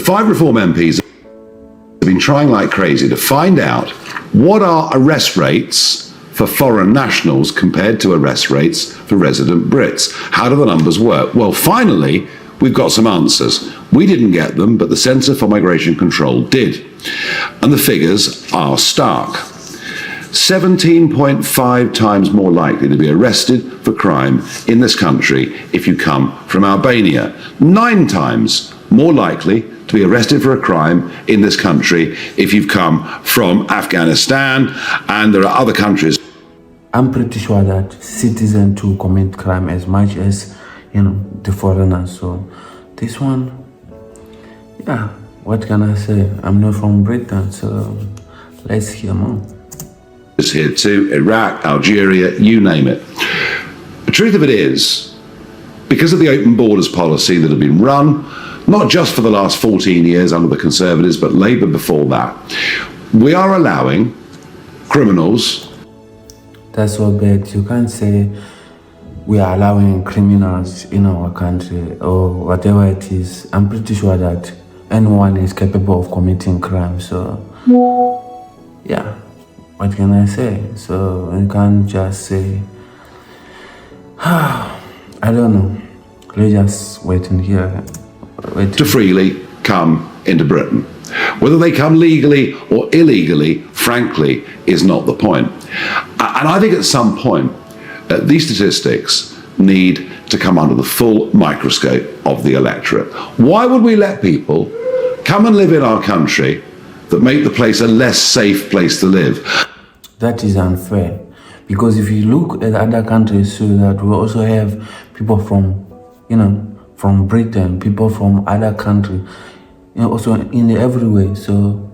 5 Reform MPs have been trying like crazy to find out what are arrest rates for foreign nationals compared to arrest rates for resident Brits. How do the numbers work? Well, finally, we've got some answers. We didn't get them, but the Centre for Migration Control did. And the figures are stark. 17.5 times more likely to be arrested for crime in this country if you come from Albania. 9 times more likely to be arrested for a crime in this country if you've come from Afghanistan, and there are other countries. I'm pretty sure that citizens too commit crime as much as, the foreigners. So this one, yeah, what can I say? I'm not from Britain, so let's hear more. Here too, Iraq, Algeria, you name it. The truth of it is, because of the open borders policy that had been run, not just for the last 14 years under the Conservatives, but Labour before that, we are allowing criminals. That's so bad. You can't say we are allowing criminals in our country or whatever it is. I'm pretty sure that anyone is capable of committing crime. So, yeah, what can I say? So you can't just say, I don't know. Let's just wait and hear. To freely come into Britain. Whether they come legally or illegally, frankly, is not the point. And I think at some point, these statistics need to come under the full microscope of the electorate. Why would we let people come and live in our country that make the place a less safe place to live? That is unfair. Because if you look at other countries, so that we also have people from, from Britain, people from other countries, also in every way. So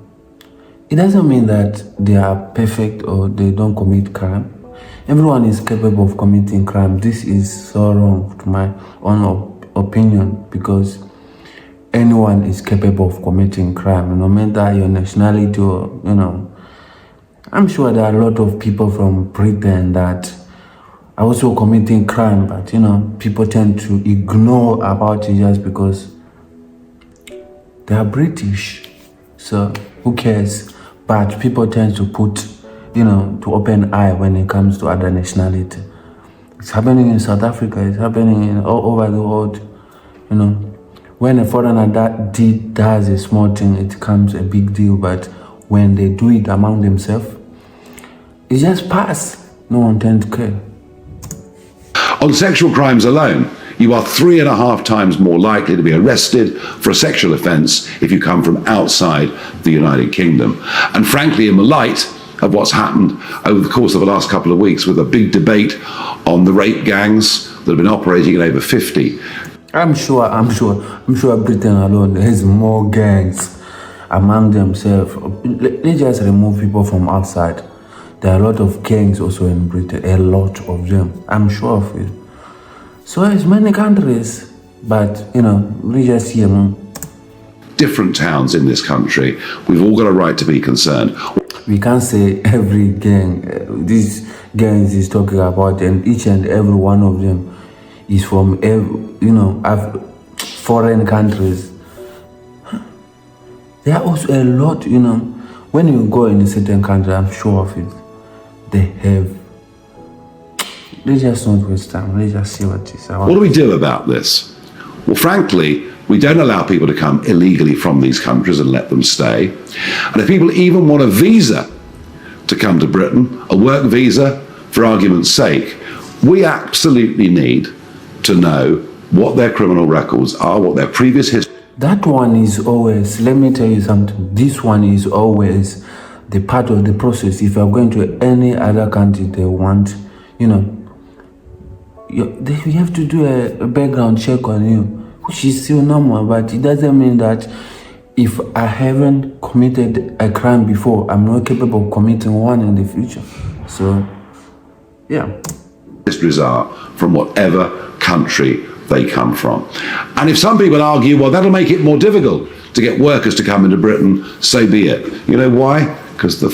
it doesn't mean that they are perfect or they don't commit crime. Everyone is capable of committing crime. This is so wrong to my own opinion, because anyone is capable of committing crime, no matter your nationality or, I'm sure there are a lot of people from Britain that are also committing crime, but people tend to ignore about it just because they are British. So who cares? But people tend to put, to open eye when it comes to other nationality. It's happening in South Africa. It's happening all over the world. When a foreigner does a small thing, it becomes a big deal. But when they do it among themselves, it just pass. No one tends to care. On sexual crimes alone, you are 3.5 times more likely to be arrested for a sexual offence if you come from outside the United Kingdom. And frankly, in the light of what's happened over the course of the last couple of weeks with a big debate on the rape gangs that have been operating in over 50. I'm sure Britain alone has more gangs among themselves. They just remove people from outside. There are a lot of gangs also in Britain, a lot of them. I'm sure of it. So it's many countries, but we just hear different towns in this country. We've all got a right to be concerned. We can't say every gang, these gangs is talking about, and each and every one of them is from, foreign countries. There are also a lot, when you go in a certain country, I'm sure of it, they just don't waste time. They just see what it is. What do we do about this? Well, frankly, we don't allow people to come illegally from these countries and let them stay. And if people even want a visa to come to Britain, a work visa, for argument's sake, we absolutely need to know what their criminal records are, what their previous history. That one is always, let me tell you something, this one is always the part of the process. If you're going to any other country, they want, we have to do a background check on you, which is still normal, but it doesn't mean that if I haven't committed a crime before, I'm not capable of committing one in the future. So, yeah. Histories are from whatever country they come from. And if some people argue, well, that'll make it more difficult to get workers to come into Britain, so be it. You know why? Because the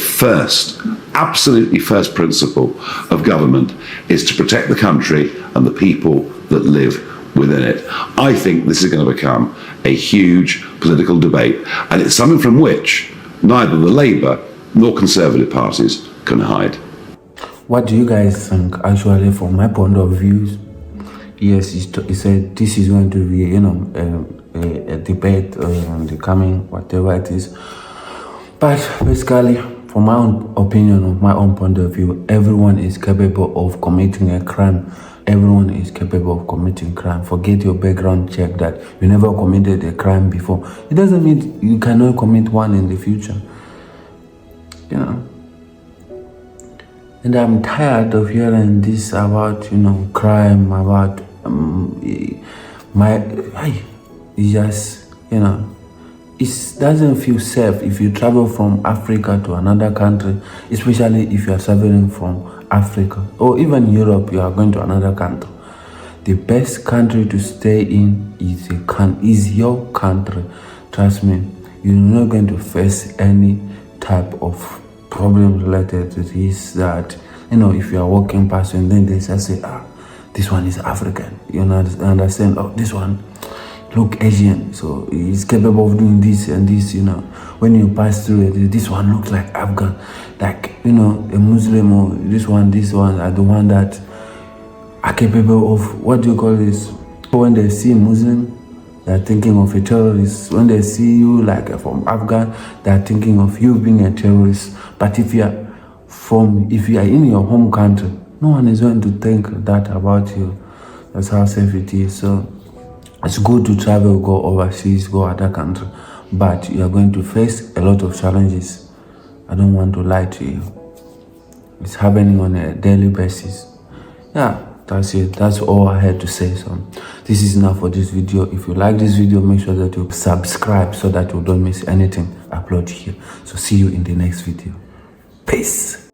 absolutely first principle of government is to protect the country and the people that live within it. I think this is going to become a huge political debate, and it's something from which neither the Labour nor Conservative parties can hide. What do you guys think? Actually, from my point of view, yes, he said this is going to be, a debate in the coming, whatever it is. But basically, from my own opinion, of my own point of view, everyone is capable of committing a crime. Everyone is capable of committing crime. Forget your background check that you never committed a crime before. It doesn't mean you cannot commit one in the future. And I'm tired of hearing this about, crime, about it's just, it doesn't feel safe if you travel from Africa to another country, especially if you are traveling from Africa or even Europe, you are going to another country. The best country to stay in is your country. Trust me, you're not going to face any type of problem related to this, that, if you are walking past and then they just say, this one is African. You understand? Oh, this one look Asian, so he's capable of doing this and this, When you pass through it, this one looks like Afghan, like, a Muslim, or this one are the one that are capable of, what do you call this? When they see Muslim, they're thinking of a terrorist. When they see you like from Afghan, they're thinking of you being a terrorist. But if you are in your home country, no one is going to think that about you. That's how safe it is. So it's good to travel, go overseas, go other country, but you are going to face a lot of challenges. I don't want to lie to you. It's happening on a daily basis. Yeah, that's it. That's all I had to say. So this is enough for this video. If you like this video, make sure that you subscribe so that you don't miss anything I upload here. So see you in the next video. Peace.